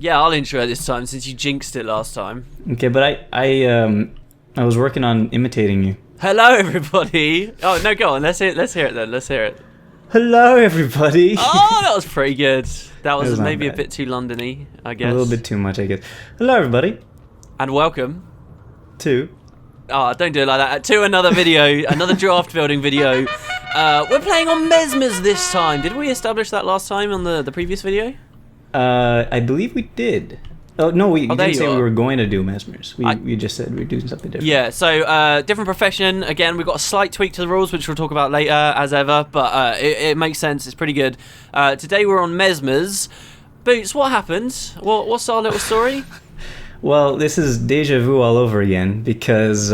Yeah, I'll intro it this time since you jinxed it last time. Okay, but I was working on imitating you. Hello, everybody. Oh no, go on. Let's hear it then. Let's hear it. Hello, everybody. Oh, that was pretty good. That was not maybe a bad. bit too London-y, I guess. A little bit too much, I guess. Hello, everybody. And welcome. To. Oh, don't do it like that. To another video, another draft building video. We're playing on Mesmers this time. Did we establish that last time on the previous video? I believe we did. Oh no, we didn't say we were going to do Mesmers. We just said we're doing something different. Yeah, so different profession. Again, we've got a slight tweak to the rules, which we'll talk about later, as ever. But it makes sense. It's pretty good. Today we're on Mesmers. Boots, what happened? What's our little story? Well, this is deja vu all over again because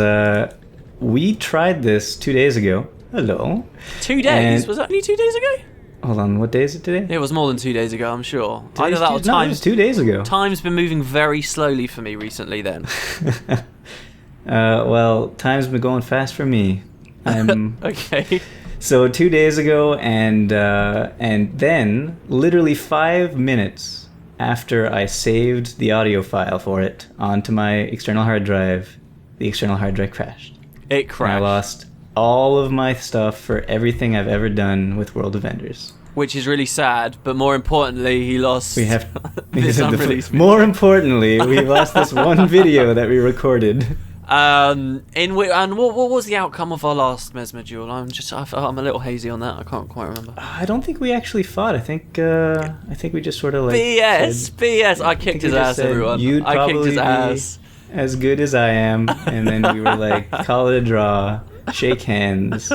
we tried this 2 days ago. Hello. 2 days? Was that only 2 days ago? Hold on, what day is it today? It was more than 2 days ago, I'm sure. Either that or time. No, it was 2 days ago. Time's been moving very slowly for me recently then. Well, time's been going fast for me. I'm okay. So 2 days ago, and then literally 5 minutes after I saved the audio file for it onto my external hard drive, the external hard drive crashed. It crashed. And I lost all of my stuff for everything I've ever done with World of Which is really sad, but more importantly, he lost this unreleased video. More importantly, we lost this one video that we recorded. And what was the outcome of our last Mesmer duel? I'm a little hazy on that. I can't quite remember. I don't think we actually fought. I think we just sort of like BS. I kicked his ass, everyone. You'd I kicked probably his ass. Be as good as I am, and then we were like, call it a draw. Shake hands.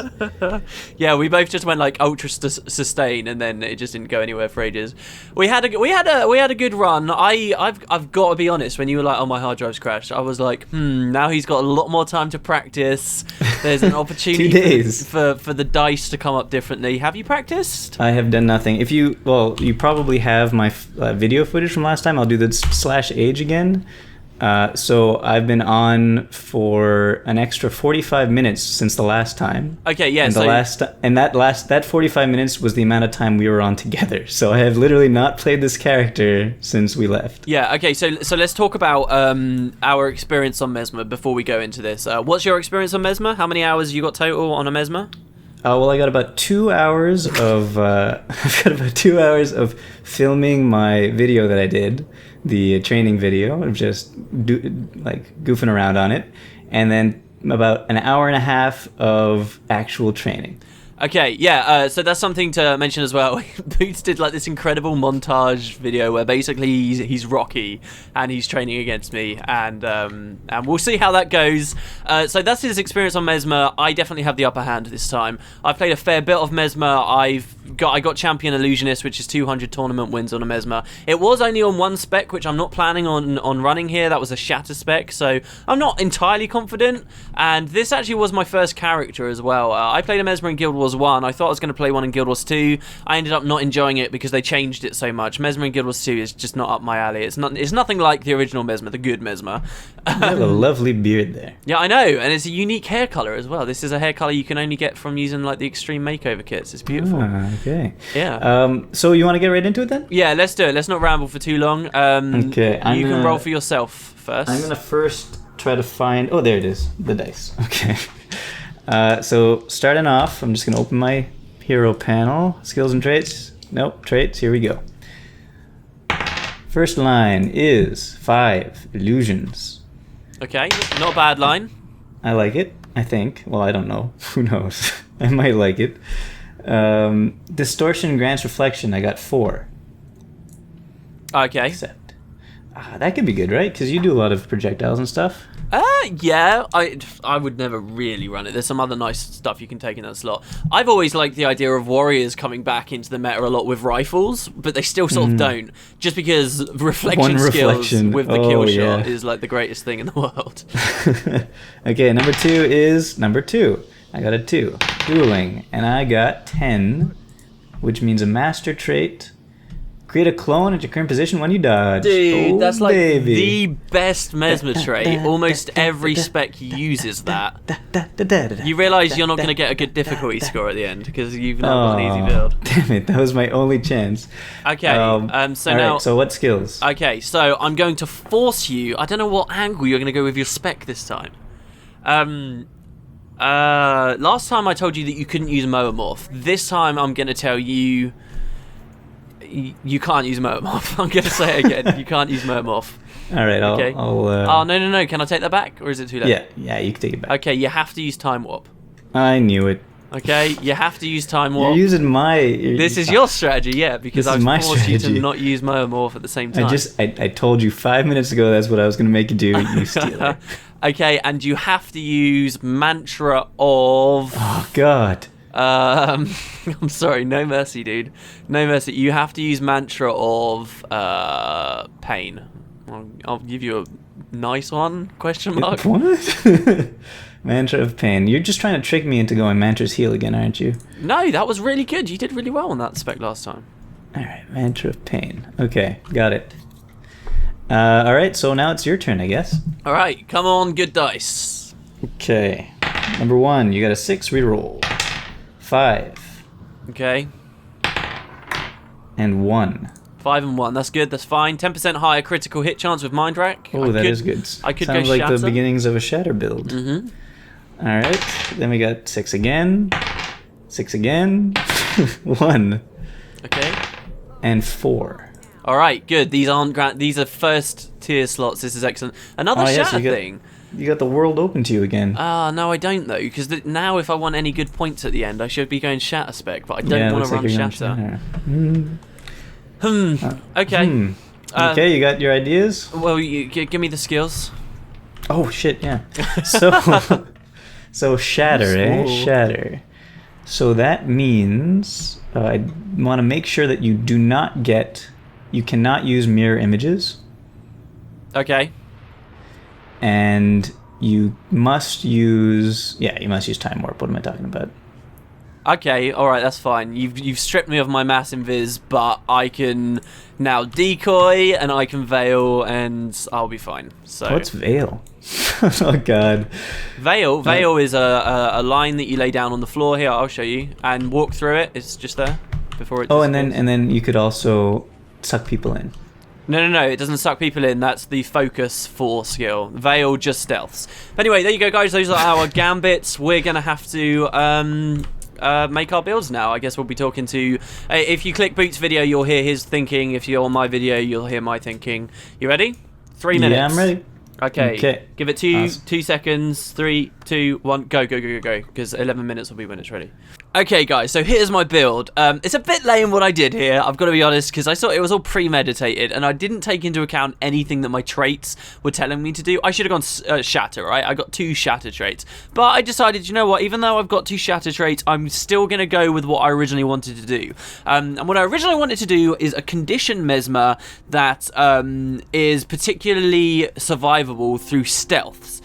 Yeah, we both just went like ultra sustain, and then it just didn't go anywhere for ages. We had a good run. I've got to be honest. When you were like, "Oh, my hard drive's crashed," I was like, now he's got a lot more time to practice. There's an opportunity 2 days for the dice to come up differently. Have you practiced? I have done nothing. You probably have my video footage from last time. I'll do the /age again. So I've been on for an extra 45 minutes since the last time. Okay, yeah. And that 45 minutes was the amount of time we were on together. So I have literally not played this character since we left. Yeah. Okay. So let's talk about our experience on Mesmer before we go into this. What's your experience on Mesmer? How many hours you got total on a Mesmer? Well, I got about 2 hours of filming my video that I did, the training video, of just goofing around on it, and then about an hour and a half of actual training. Okay, yeah, so that's something to mention as well. Boots did like this incredible montage video where basically he's Rocky and he's training against me, and we'll see how that goes. So that's his experience on Mesmer. I definitely have the upper hand this time. I've played a fair bit of Mesmer. I got Champion Illusionist, which is 200 tournament wins on a Mesmer. It was only on one spec, which I'm not planning on running here. That was a Shatter spec, so I'm not entirely confident. And this actually was my first character as well. I played a Mesmer in Guild Wars 1. I thought I was going to play one in Guild Wars 2. I ended up not enjoying it because they changed it so much. Mesmer in Guild Wars 2 is just not up my alley. It's nothing like the original Mesmer, the good Mesmer. You have a lovely beard there. Yeah, I know, and it's a unique hair color as well. This is a hair color you can only get from using like the extreme makeover kits. It's beautiful. Okay. Yeah. So you want to get right into it then? Yeah, let's do it. Let's not ramble for too long. Okay. You can roll for yourself first. I'm gonna first try to find. Oh, there it is. The dice. Okay. So starting off, I'm just gonna open my hero panel. Skills and traits. Nope. Traits. Here we go. First line is 5 illusions. Okay, not a bad line. I like it. I think. Well, I don't know. Who knows? I might like it. Distortion grants reflection. I got 4. Okay. Except, that could be good, right? Because you do a lot of projectiles and stuff. Yeah. I would never really run it. There's some other nice stuff you can take in that slot. I've always liked the idea of warriors coming back into the meta a lot with rifles, but they still sort of don't. Just because reflection skills with the kill shot is like the greatest thing in the world. Okay, number 2 is number 2. I got a 2. Dueling, and I got 10, which means a master trait, Create a clone at your current position when you dodge. Dude, oh, that's like baby. the best Mesmer trait. Almost every spec uses that. You realise you're not going to get a good difficulty score at the end because you've not got an easy build. Damn it, that was my only chance. Okay, so all now... right, so what skills? Okay, so I'm going to force you... I don't know what angle you're going to go with your spec this time. Last time I told you that you couldn't use Moomorph. This time I'm going to tell you... You can't use Moomorph. I'm going to say it again. You can't use Moomorph. All right, Okay. Oh, no. Can I take that back? Or is it too late? Yeah, you can take it back. Okay, you have to use Time Warp. I knew it. Okay, you have to use Time Warp. You're using my... This is your strategy, yeah, because I've forced you to not use Moomorph at the same time. I told you 5 minutes ago that's what I was going to make you do. You steal it. Okay, and you have to use Mantra of... Oh, God. I'm sorry, no mercy, dude. No mercy. You have to use Mantra of Pain. I'll give you a nice one, question mark. What? Mantra of Pain. You're just trying to trick me into going Mantra's Heal again, aren't you? No, that was really good. You did really well on that spec last time. Alright, Mantra of Pain. Okay, got it. Alright, so now it's your turn, I guess. Alright, come on, good dice. Okay. Number 1, you got a 6 reroll. 5. Okay. And 1. 5 and 1, that's good, that's fine. 10% higher critical hit chance with Mind Rack. Oh, that is good. I could Sounds go like Shatter. the beginnings of a Shatter build. Mm-hmm. Alright, then we got 6 again. 6 again. 1. Okay. And 4. Alright, good. These aren't these are first tier slots. This is excellent. Another Shatter thing. You got the world open to you again. No, I don't though, because now if I want any good points at the end, I should be going Shatter spec, but I don't want to run Shatter. Okay. Okay, you got your ideas? Well, give me the skills. Oh shit, yeah. So Shatter, Shatter. So that means I want to make sure that you cannot use mirror images. Okay. And you must use Time Warp. What am I talking about? Okay, alright, that's fine. You've stripped me of my mass invis, but I can now decoy and I can veil and I'll be fine. So what's veil? Oh god. Veil is a line that you lay down on the floor here, I'll show you, and walk through it. It's just there before it disappears. and then you could also suck people in. No, it doesn't suck people in. That's the focus 4 skill. Veil just stealths. But anyway, there you go, guys. Those are our gambits. We're going to have to make our builds now. I guess we'll be talking to... if you click Boots' video, you'll hear his thinking. If you're on my video, you'll hear my thinking. You ready? 3 minutes. Yeah, I'm ready. Okay. Give it 2 Awesome. 2 seconds. 3, 2, 1. Go. Because 11 minutes will be when it's ready. Okay, guys, so here's my build. It's a bit lame what I did here, I've got to be honest, because I thought it was all premeditated, and I didn't take into account anything that my traits were telling me to do. I should have gone Shatter, right? I got 2 Shatter traits. But I decided, you know what, even though I've got 2 Shatter traits, I'm still going to go with what I originally wanted to do. And what I originally wanted to do is a condition Mesmer that is particularly survivable through stealths.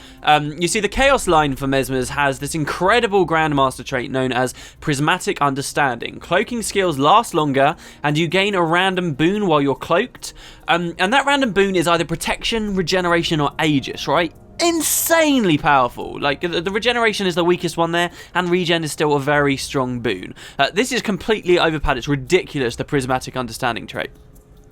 You see, the Chaos line for Mesmers has this incredible Grandmaster trait known as Prismatic Understanding. Cloaking skills last longer, and you gain a random boon while you're cloaked. And that random boon is either Protection, Regeneration, or Aegis, right? Insanely powerful. Like, the regeneration is the weakest one there, and regen is still a very strong boon. This is completely overpowered. It's ridiculous, the Prismatic Understanding trait.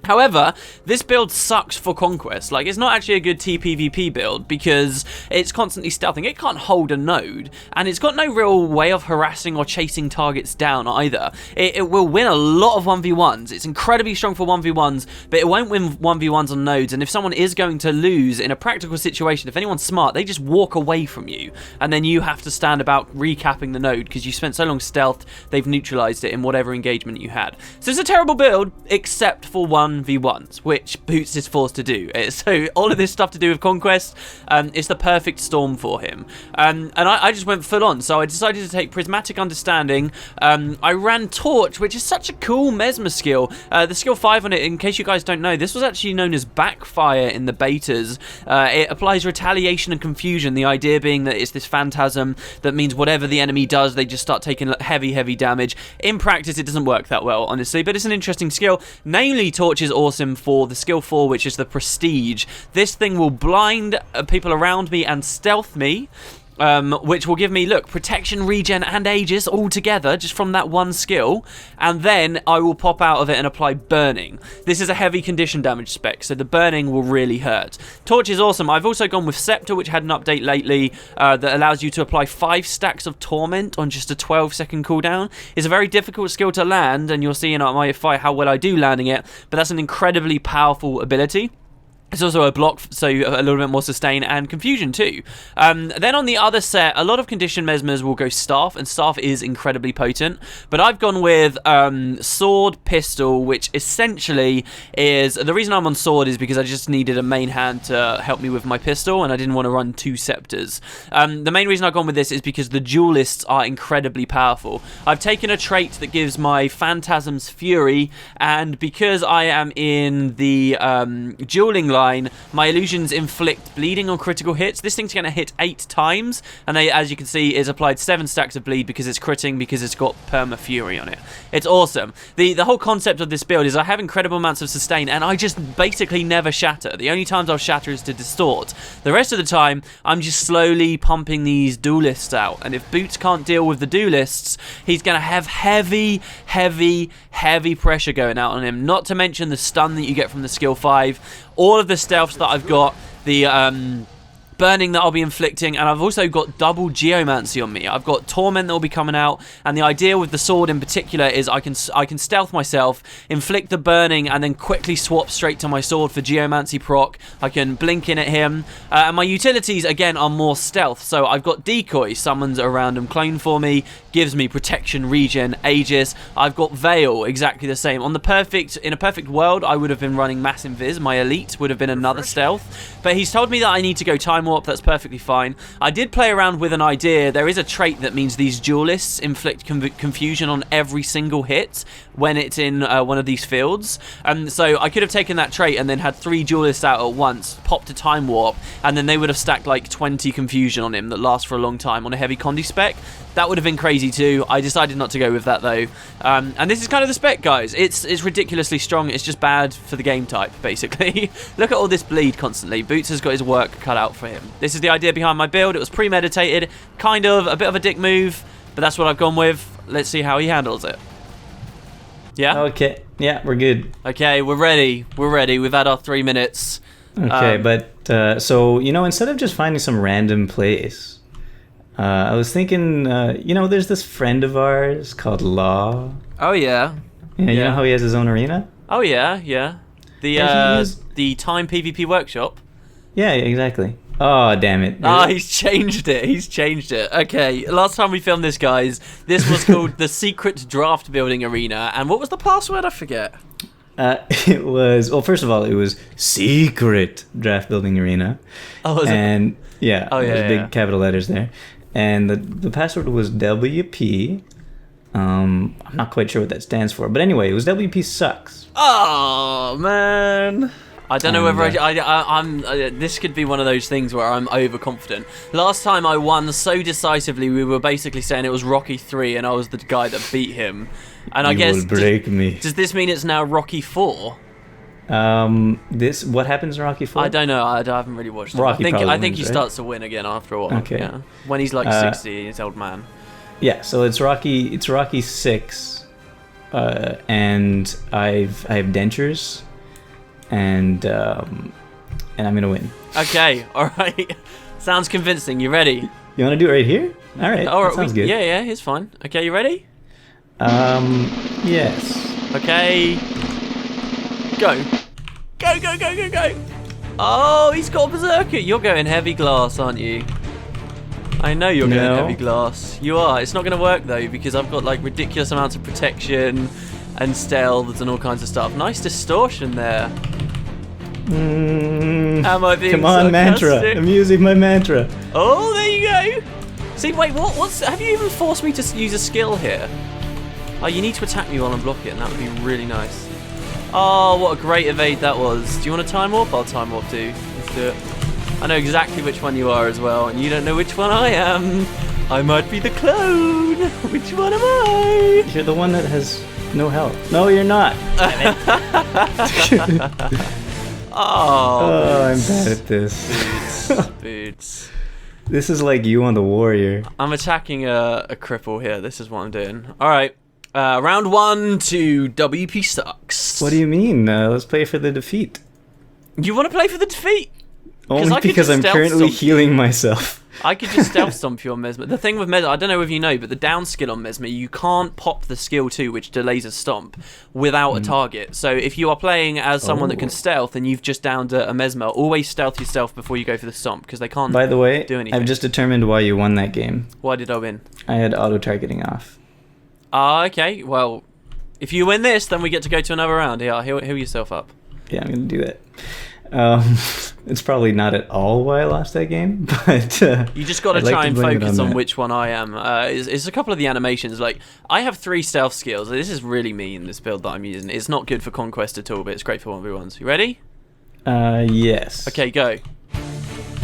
However, this build sucks for Conquest. Like, it's not actually a good TPVP build because it's constantly stealthing. It can't hold a node, and it's got no real way of harassing or chasing targets down either. It will win a lot of 1v1s. It's incredibly strong for 1v1s, but it won't win 1v1s on nodes, and if someone is going to lose in a practical situation, if anyone's smart, they just walk away from you, and then you have to stand about recapping the node because you spent so long stealthed, they've neutralized it in whatever engagement you had. So it's a terrible build, except for one 1v1s, which Boots is forced to do. So all of this stuff to do with Conquest, it's the perfect storm for him. And I just went full on, so I decided to take Prismatic Understanding. I ran Torch, which is such a cool Mesmer skill. The skill 5 on it, in case you guys don't know, this was actually known as Backfire in the betas. It applies retaliation and confusion, the idea being that it's this phantasm that means whatever the enemy does, they just start taking heavy damage. In practice, it doesn't work that well, honestly, but it's an interesting skill. Namely, Torch is awesome for the skill 4, which is the Prestige. This thing will blind people around me and stealth me, which will give me, look, protection, regen, and Aegis all together just from that one skill, and then I will pop out of it and apply Burning. This is a heavy condition damage spec, so the Burning will really hurt. Torch is awesome. I've also gone with Scepter, which had an update lately that allows you to apply 5 stacks of Torment on just a 12-second cooldown. It's a very difficult skill to land, and you'll see in my fight how well I do landing it, but that's an incredibly powerful ability. It's also a block, so a little bit more sustain and confusion too. Then on the other set, a lot of condition Mesmers will go Staff, and Staff is incredibly potent. But I've gone with Sword, Pistol, which essentially is... The reason I'm on Sword is because I just needed a main hand to help me with my pistol, and I didn't want to run 2 Scepters. The main reason I've gone with this is because the Duelists are incredibly powerful. I've taken a trait that gives my Phantasms Fury, and because I am in the dueling line, my illusions inflict bleeding on critical hits. This thing's going to hit 8 times, and as you can see, is applied 7 stacks of bleed because it's critting, because it's got Perma Fury on it. It's awesome. The whole concept of this build is I have incredible amounts of sustain, and I just basically never shatter. The only times I'll shatter is to distort. The rest of the time, I'm just slowly pumping these duelists out, and if Boots can't deal with the duelists, he's going to have heavy pressure going out on him, not to mention the stun that you get from the skill 5. All of the stealths that I've got, the burning that I'll be inflicting, and I've also got double Geomancy on me. I've got Torment that will be coming out, and the idea with the sword in particular is I can stealth myself, inflict the burning, and then quickly swap straight to my sword for Geomancy proc. I can blink in at him, and my utilities again are more stealth. So I've got Decoy, summons a random clone for me, gives me protection, regen, Aegis. I've got Veil, exactly the same. In a perfect world, I would have been running Mass Invis. My elite would have been another stealth, but he's told me that I need to go Time Warp. That's perfectly fine. I did play around with an idea. There is a trait that means these duelists inflict confusion on every single hit when it's in one of these fields. So I could have taken that trait and then had 3 duelists out at once, popped a Time Warp, and then they would have stacked like 20 confusion on him that lasts for a long time on a heavy Condi spec. That would have been crazy too. I decided not to go with that though. And this is kind of the spec, guys. It's ridiculously strong. It's just bad for the game type, basically. Look at all this bleed constantly. Boots has got his work cut out for him. This is the idea behind my build. It was premeditated, kind of a bit of a dick move, but that's what I've gone with. Let's see how he handles it. Yeah? Okay. Yeah, we're good. Okay, we're ready. We're ready. We've had our 3 minutes. Okay, but so, instead of just finding some random place, I was thinking, there's this friend of ours called Law. Oh, yeah. Yeah, you know how he has his own arena? Oh, yeah. The Time PvP workshop. Yeah, exactly. Oh, damn it. Oh, he's changed it. Okay, last time we filmed this, guys, this was called the Secret Draft Building Arena. And what was the password? I forget. It was, well, first of all, it was Secret Draft Building Arena. Oh, was and, it? Yeah, oh, yeah, there's yeah. big capital letters there. And the password was WP. I'm not quite sure what that stands for. But anyway, it was WP sucks. Oh, man. I don't know whether I'm. This could be one of those things where I'm overconfident. Last time I won so decisively, we were basically saying it was Rocky 3, and I was the guy that beat him. And I guess will break me. Does this mean it's now Rocky 4? What happens in Rocky 4? I don't know. I haven't really watched it. Rocky I think wins, he right? starts to win again after a while. Okay. Yeah. When he's like 60, he's old man. Yeah. So it's Rocky 6, and I have dentures. And I'm gonna win. Okay, all right. Sounds convincing. You ready? You want to do it right here? All right. That sounds good. Yeah, it's fine. Okay, you ready? Yes. Okay. Go. Go. Oh, he's got a berserker. You're going heavy glass, aren't you? I know you're going heavy glass. You are. It's not going to work though because I've got like ridiculous amounts of protection. and stealths and all kinds of stuff. Nice distortion there. Am I being Come on, mantra. sarcastic? I'm using my mantra. Oh, there you go. See, wait, what's... Have you even forced me to use a skill here? Oh, you need to attack me while I'm blocking. That would be really nice. Oh, what a great evade that was. Do you want a time warp? I'll time warp too. Let's do it. I know exactly which one you are as well, and you don't know which one I am. I might be the clone. Which one am I? You're the one that has no health. No, you're not. Oh, I'm bad at this. Boots. This is like you on the warrior. I'm attacking a cripple here. This is what I'm doing. All right. Round 1 to WP sucks. What do you mean? Let's play for the defeat. You want to play for the defeat? Only because I'm currently healing myself. I could just stealth stomp you on Mesmer. The thing with Mesmer, I don't know if you know, but the down skill on Mesmer, you can't pop the skill 2, which delays a stomp, without a target. So if you are playing as someone that can stealth and you've just downed a Mesmer, always stealth yourself before you go for the stomp, because they can't do anything. By the way, I've just determined why you won that game. Why did I win? I had auto-targeting off. Okay. Well, if you win this, then we get to go to another round. Here, heal yourself up. Yeah, I'm going to do that. It's probably not at all why I lost that game, but you just got to try and focus on which one I am. It's a couple of the animations. Like, I have 3 stealth skills. This is really mean, this build that I'm using. It's not good for conquest at all, but it's great for 1v1s. You ready? Yes. Okay, go.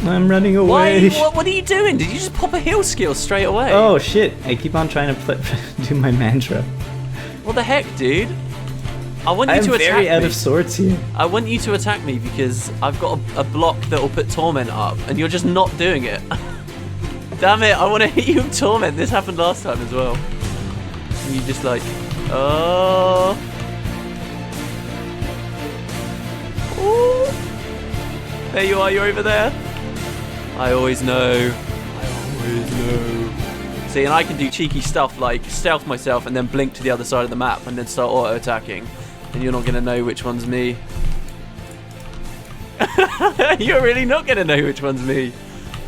I'm running away. What are you doing? Did you just pop a heal skill straight away? Oh shit! I keep on trying to do my mantra. What the heck, dude? I want you to attack me. I'm very out of sorts here. I want you to attack me because I've got a block that will put Torment up, and you're just not doing it. Damn it, I want to hit you with Torment. This happened last time as well. And you just like, oh. Ooh. There you are, you're over there. I always know. See, and I can do cheeky stuff like stealth myself and then blink to the other side of the map and then start auto-attacking. And you're not going to know which one's me. You're really not going to know which one's me.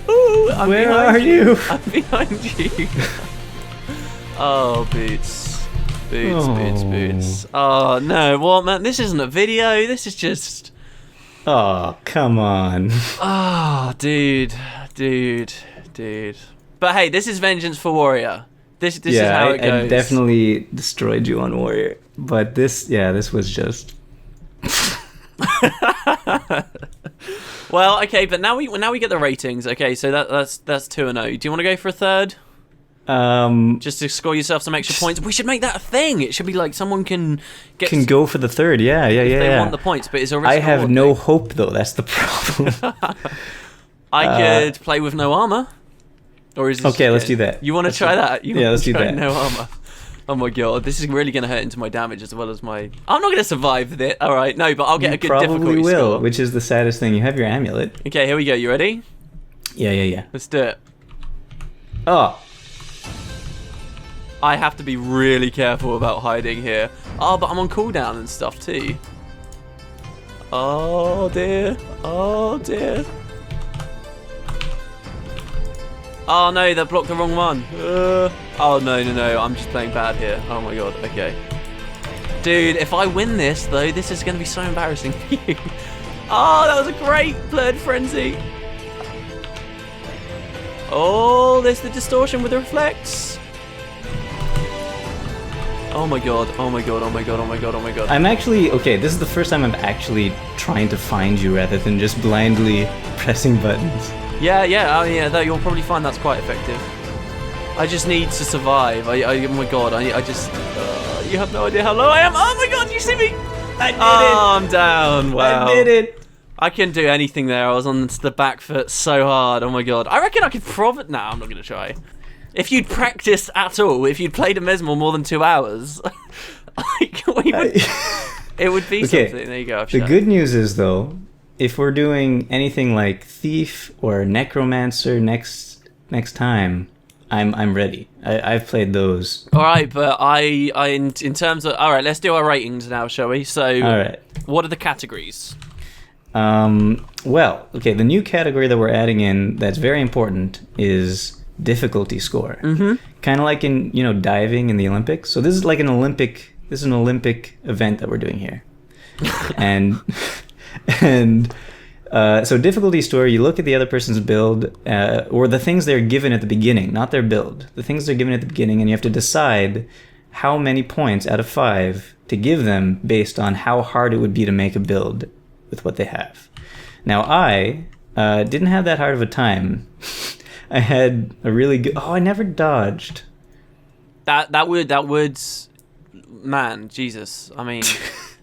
Ooh, Where are you? I'm behind you. Oh, Boots. Boots. Oh, no. What, man? This isn't a video. This is just... Oh, come on. Oh, dude. But hey, this is vengeance for warrior. This is how it goes. I definitely destroyed you on warrior, but this was just. Well, okay, but now we get the ratings. Okay, so that's 2-0. Do you want to go for a third? Just to score yourself some extra points. We should make that a thing. It should be like someone can go for the third. Yeah. They want the points, but it's a risk. I have no hope though. That's the problem. I could play with no armor. Or is this okay? Let's do that. You want to try that? Let's do that. No armor. Oh my god, this is really going to hurt into my damage as well as my... I'm not going to survive this. All right, no, but I'll get a good difficulty score. You probably will, which is the saddest thing. You have your amulet. Okay, here we go. You ready? Yeah. Let's do it. Oh. I have to be really careful about hiding here. Oh, but I'm on cooldown and stuff too. Oh dear. Oh no, that blocked the wrong one. Oh no, I'm just playing bad here. Oh my god, okay. Dude, if I win this though, this is going to be so embarrassing for you. Oh, that was a great Blurred Frenzy. Oh, there's the distortion with the reflex. Oh my god. I'm actually, okay, this is the first time I'm actually trying to find you rather than just blindly pressing buttons. Yeah, though you'll probably find that's quite effective. I just need to survive. Oh my god, I just... you have no idea how low I am. Oh my god, you see me? I did it. I'm down. Wow. I did it. I couldn't do anything there. I was on the back foot so hard. Oh my god. I reckon I could probably... Nah, I'm not going to try. If you'd practiced at all, if you'd played a Mesmer more than 2 hours, it would be something. There you go. The good news is, though, if we're doing anything like Thief or Necromancer next time, I'm ready. I've played those. All right, but in terms of... All right, let's do our ratings now, shall we? So, all right. What are the categories? Well, okay, the new category that we're adding in that's very important is... difficulty score. Mm-hmm. Kind of like in, diving in the Olympics. So this is like an Olympic This is an Olympic event that we're doing here. and and so difficulty store, you look at the other person's build, or the things they're given at the beginning, not their build. The things they're given at the beginning, and you have to decide how many points out of 5 to give them based on how hard it would be to make a build with what they have. Now I didn't have that hard of a time. I had a really good... Oh, I never dodged. That would... Man, Jesus. I mean,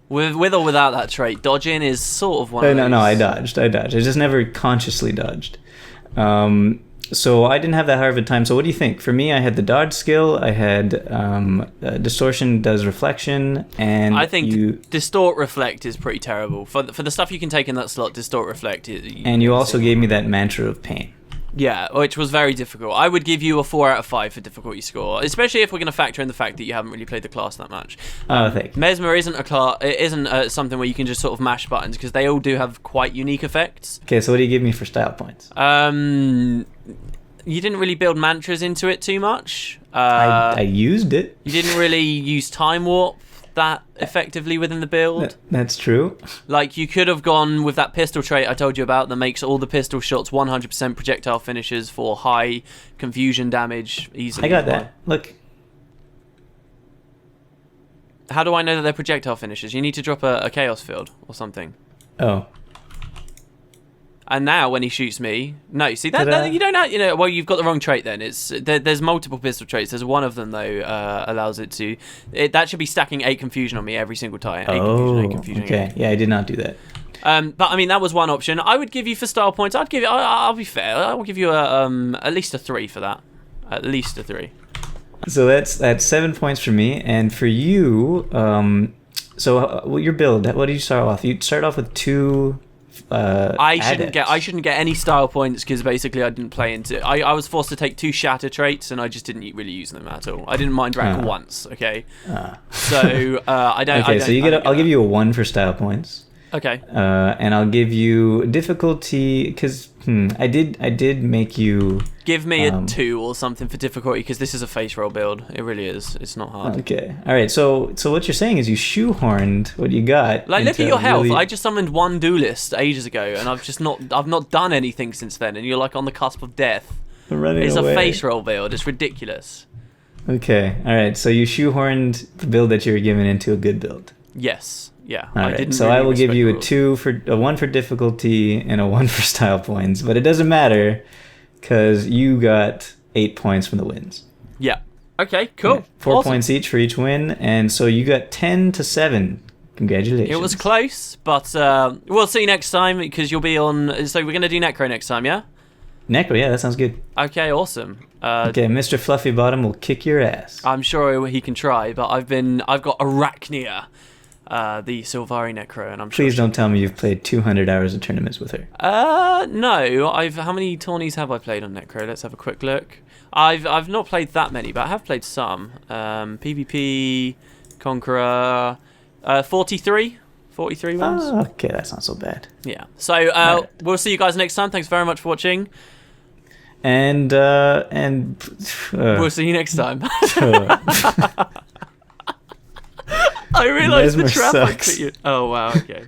with or without that trait, dodging is sort of one of those... No, I dodged. I just never consciously dodged. So I didn't have that hard of a time. So what do you think? For me, I had the dodge skill. I had distortion does reflection, and I think distort reflect is pretty terrible for the stuff you can take in that slot. Distort reflect. And you also gave me that mantra of pain. Yeah, which was very difficult. I would give you a 4 out of 5 for difficulty score, especially if we're going to factor in the fact that you haven't really played the class that much. Thank you. Mesmer isn't a class. It isn't something where you can just sort of mash buttons, because they all do have quite unique effects. Okay, so what do you give me for style points? You didn't really build mantras into it too much. I used it. You didn't really use time warp that effectively within the build. That's true. Like, you could have gone with that pistol trait I told you about that makes all the pistol shots 100% projectile finishes for high confusion damage easily. I got that. Look. How do I know that they're projectile finishes? You need to drop a chaos field or something. Oh. And now when he shoots me, no, see that you don't have, well, you've got the wrong trait then. There's multiple pistol traits. There's one of them though allows it to. That should be stacking 8 confusion on me every single time. 8 confusion. Okay. Yeah, I did not do that. But I mean that was one option. I would give you for style points. I'll be fair. I'll give you at least a 3 for that. At least a 3. So that's 7 points for me, and for you. So your build. What did you start off? You start off with 2. I shouldn't get any style points because basically I didn't play into. I was forced to take 2 shatter traits and I just didn't really use them at all. I didn't mind rank once. Okay. So I don't. Okay, so I'll give you a 1 for style points. Okay. And I'll give you difficulty because I did make you give me a 2 or something for difficulty because this is a face roll build. It really is. It's not hard. Okay. All right. So what you're saying is you shoehorned what you got. Like, look at your health. I just summoned 1 duelist ages ago, and I've not done anything since then. And you're like on the cusp of death. It's a face roll build. It's ridiculous. Okay. All right. So you shoehorned the build that you were given into a good build. Yes. Yeah. All right. So I will give you a 1 for difficulty and a 1 for style points, but it doesn't matter because you got 8 points from the wins. Yeah. Okay. Cool. Yeah, 4 points each for each win, and so you got 10 to 7. Congratulations. It was close, but we'll see next time because you'll be on. So we're gonna do Necro next time, yeah? Necro, yeah, that sounds good. Okay, awesome. Okay, Mr. Fluffy Bottom will kick your ass. I'm sure he can try, but I've got Arachnia. The Sylvari Necro, and I'm sure. Please don't tell me you've played 200 hours of tournaments with her. No. How many tourneys have I played on Necro? Let's have a quick look. I've not played that many, but I have played some. PvP, Conqueror, 43 ones. Oh, okay, that's not so bad. Yeah. So we'll see you guys next time. Thanks very much for watching. And we'll see you next time. I realised the trap I put you. Oh wow. Okay.